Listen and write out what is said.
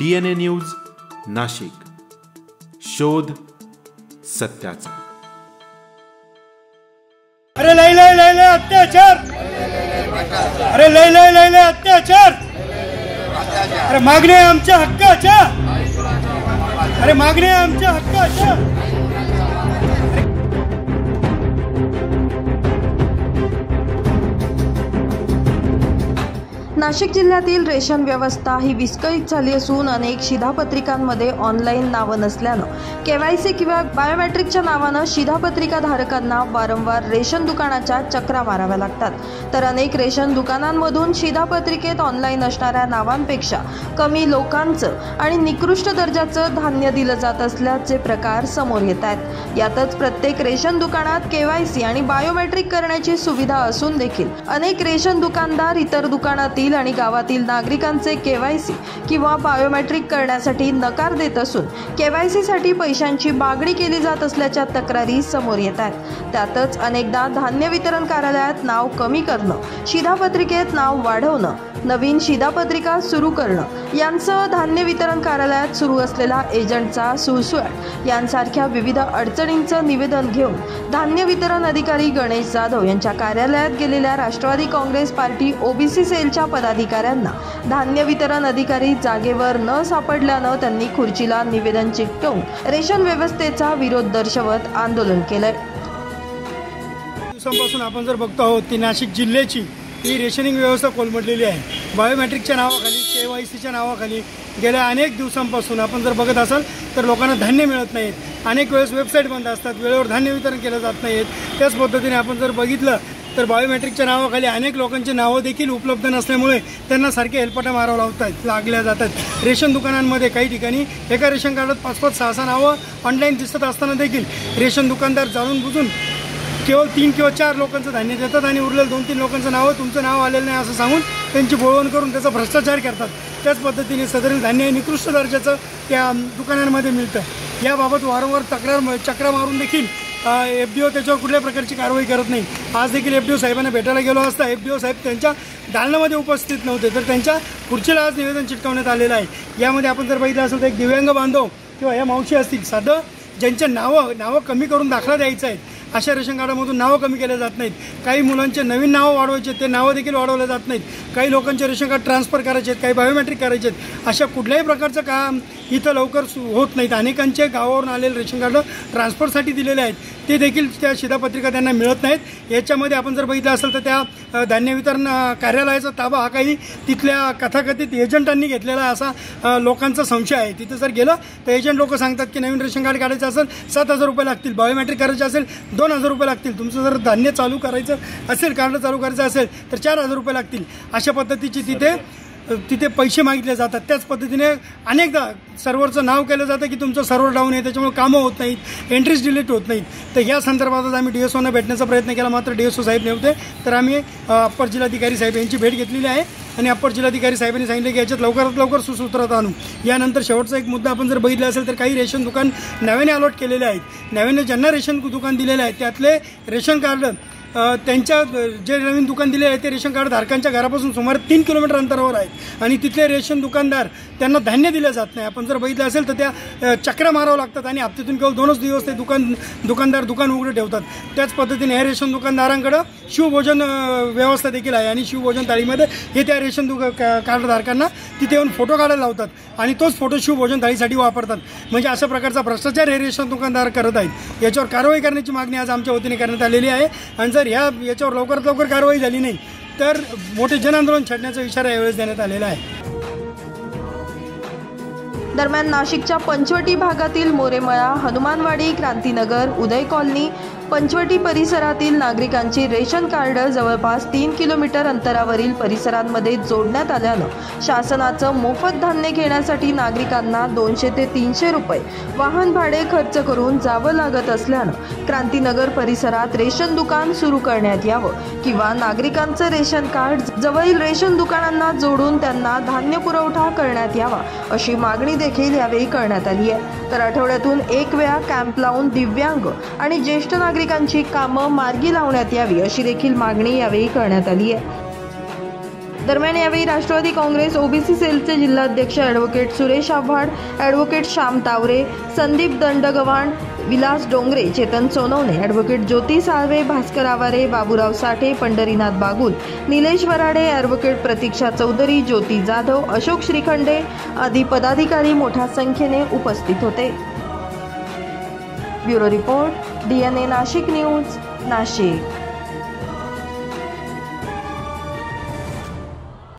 DNA news Nashik, शोध सत्याचा। अरे लय लय लय लय अत्याचार, अरे लय लय लय लय अत्याचार, अरे मागणी आमच्या हक्काच्या, अरे मागणी आमच्या हक्काच्या। नाशिक जिल्ह्यातील रेशन व्यवस्था ही विस्कळीत झाली असून अनेक शिधापत्रिकांमध्ये ऑनलाईन नावं नसल्यानं KYC किंवा बायोमेट्रिकच्या नावानं शिधापत्रिका धारकांना वारंवार रेशन दुकानाच्या चक्रा माराव्या लागतात। तर अनेक रेशन दुकानांमधून शिधापत्रिकेत ऑनलाईन असणाऱ्या नावांपेक्षा कमी लोकांचं आणि निकृष्ट दर्जाचं धान्य दिलं जात असल्याचे प्रकार समोर येत आहेत। यातच प्रत्येक रेशन दुकानात KYC आणि बायोमेट्रिक करण्याची सुविधा असून देखील अनेक रेशन दुकानदार इतर दुकानातील आणि गावातील नागरिकांचे KYC किंवा बायोमेट्रिक करण्यासाठी नकार देत असून KYC साठी पैशांची मागणी केली जात असल्याच्या तक्रारी समोर येत आहेत। त्यातच अनेकदा धान्य वितरण कार्यालयात नाव कमी करणं, शिधापत्रिकेत नाव वाढवणं, नवीन शिधापत्रिका सुरू करणं यांसह धान्य वितरण कार्यालयात सुरू असलेला एजंटचा सुळसुळाट यांसारख्या विविध अडचणींचं निवेदन घेऊन धान्य वितरण अधिकारी गणेश जाधव यांच्या कार्यालयात गेलेल्या राष्ट्रवादी काँग्रेस पार्टी OBC सेलच्या पदाधिकाऱ्यांना धान्य वितरण अधिकारी जागेवर न सापडल्यानं त्यांनी खुर्चीला निवेदन चिकटवून रेशन व्यवस्थेचा विरोध दर्शवत आंदोलन केलंय। दिवसांपासून आपण जर बघतो आहोत की नाशिक जिल्ह्याची ही रेशनिंग व्यवस्था कोलमडलेली आहे। बायोमेट्रिकच्या नावाखाली, KYCच्या नावाखाली गेल्या अनेक दिवसांपासून आपण जर बघत असाल तर लोकांना धान्य मिळत नाहीत। अनेक वेळेस वेबसाईट बंद असतात, वेळेवर धान्य वितरण केलं जात नाहीत। त्याच पद्धतीने आपण जर बघितलं तर बायोमेट्रिकच्या नावाखाली अनेक लोकांची नावं देखील उपलब्ध नसल्यामुळे त्यांना सारखे हेलपाटा मारावं लागल्या जातात। रेशन दुकानांमध्ये काही ठिकाणी एका रेशन कार्डात 5-5, 6-6 नावं ऑनलाईन दिसत असताना देखील रेशन दुकानदार जाणून बुजून केवळ 3 किंवा 4 लोकांचं धान्य देतात आणि उरलेलं 2-3 लोकांचं नाव तुमचं नाव आलेलं नाही असं सांगून त्यांची बोळवण करून त्याचा भ्रष्टाचार करतात। त्याच पद्धतीने सदरील धान्य निकृष्ट दर्जाचं त्या दुकानांमध्ये मिळतं। याबाबत वारंवार चक्रा मारून देखील FDO त्याच्यावर कुठल्या प्रकारची कारवाई करत नाही। आज देखील FDO साहेबांना भेटायला गेलो असता FDO साहेब त्यांच्या दालनामध्ये उपस्थित नव्हते, तर त्यांच्या खुर्चीला आज निवेदन चिटकवण्यात आलेलं आहे। यामध्ये आपण जर बघितलं असेल तर एक दिव्यांग बांधव किंवा या मावशी असतील, साधं ज्यांच्या नावं कमी करून दाखला द्यायचा आहे अशा रेशन कार्डामधून नावं कमी केले जात नाहीत। काही मुलांचे नवीन नावं वाढवायचे ते नावं देखील वाढवले जात नाहीत। काही लोकांचे रेशन कार्ड ट्रान्सफर करायचे आहेत, काही बायोमेट्रिक करायचे आहेत। अशा कुठल्याही प्रकारचं काम इथं लवकर होत नाहीत। अनेकांचे गावावरून आलेले रेशन कार्ड ट्रान्सफरसाठी दिलेले आहेत, ते देखील त्या शिधापत्रिका त्यांना मिळत नाहीत। याच्यामध्ये आपण जर बघितलं असेल तर त्या धान्य वितरण कार्यालयाचा ताबा हा काही तिथल्या कथाकथित एजंटांनी घेतलेला असा लोकांचा संशय आहे। तिथं जर गेलं तर एजंट लोक सांगतात की नवीन रेशन कार्ड काढायचं असेल 7,000 रुपये लागतील, बायोमेट्रिक करायचं असेल 2,000 रुपये लागतील, तुमचं जर धान्य चालू करायचं असेल, कार्ड चालू करायचं असेल तर 4,000 रुपये लागतील। अशा पद्धतीची तिथे पैसे मागितले जातात। त्याच पद्धतीने अनेकदा सर्व्हरचं नाव केलं जातं की तुमचं सर्व्हर डाऊन आहे, त्याच्यामुळे कामं होत नाहीत, एंट्रीज डिलीट होत नाहीत। तर या संदर्भातच आम्ही DSOना भेटण्याचा प्रयत्न केला, मात्र DSO साहेब नव्हते। तर आम्ही अप्पर जिल्हाधिकारी साहेब यांची भेट घेतलेली आहे आणि अप्पर जिल्हाधिकारी साहेबांनी सांगितले की याच्यात लवकरात लवकर सुसूत्रता आणू। यानंतर शेवटचा एक मुद्दा आपण जर बघितला असेल तर काही रेशन दुकान नव्याने अलॉट केलेले आहेत। नव्याने ज्यांना रेशन दुकान दिलेले आहेत त्यातले रेशन कार्ड त्यांच्या जे नवीन दुकान दिले आहे ते रेशन कार्ड धारकांच्या घरापासून सुमारे 3 किलोमीटर अंतरावर आहेत आणि तिथले रेशन दुकानदार त्यांना धान्य दिलं जात नाही। आपण जर बघितलं असेल तर त्या चक्रा मारावं लागतात आणि हप्त्यातून केवळ 2च दिवस ते दुकानदार दुकान उघडे ठेवतात। त्याच पद्धतीने या रेशन दुकानदारांकडं शिवभोजन व्यवस्था देखील आहे आणि शिवभोजन थाळीमध्ये हे त्या रेशन कार्डधारकांना तिथे येऊन फोटो काढायला लावतात आणि तोच फोटो शिवभोजन थाळीसाठी वापरतात। म्हणजे अशा प्रकारचा भ्रष्टाचार हे रेशन दुकानदार करत आहेत। याच्यावर कारवाई करण्याची मागणी आज आमच्या वतीने करण्यात आलेली आहे आणि जर याच्यावर लवकरात लवकर कारवाई झाली नाही तर मोठे जनआंदोलन छेडण्याचा इशारा यावेळेस देण्यात आलेला आहे। दरम्यान नाशिकच्या पंचवटी भागातील मोरेमळा, हनुमानवाडी, क्रांतीनगर, उदय कॉलनी, पंचवटी परिसरातील नागरिकांची रेशन कार्ड जवळपास 3 किलोमीटर अंतरावरील परिसरांमध्ये जोडण्यात आल्यानं शासनाचं मोफत धान्य घेण्यासाठी नागरिकांना 200 ते 300 रुपये वाहन भाडे खर्च करून जावं लागत असल्यानं क्रांतीनगर परिसरात रेशन दुकान सुरू करण्यात यावं किंवा नागरिकांचं रेशन कार्ड जवळील रेशन दुकानांना जोडून त्यांना धान्य पुरवठा करण्यात यावा अशी मागणी देखील यावेळी करण्यात आली आहे। तर आठवड्यातून एक वेळा कॅम्प लावून दिव्यांग आणि ज्येष्ठ नागरिकांची कामं मार्गी लावण्यात यावी अशी देखील मागणी यावेळी करण्यात आली आहे। दरम्यान यावेळी राष्ट्रवादी काँग्रेस ओबीसी सेलचे जिल्हाध्यक्ष advocate Suresh Avhad, advocate Shyam Taware, Sandeep Dandgavhan, Vilas Dongre, Chetan Sonawane, advocate Jyoti Salve, Bhaskar Aware, Baburao Sathe, Pandharinath Bagul, Nilesh Varade, advocate Pratiksha Chaudhari, Jyoti Jadhav, Ashok Shrikhande आदी पदाधिकारी मोठ्या संख्येने उपस्थित होते. Bureau report, DNA Nashik news, Nashik.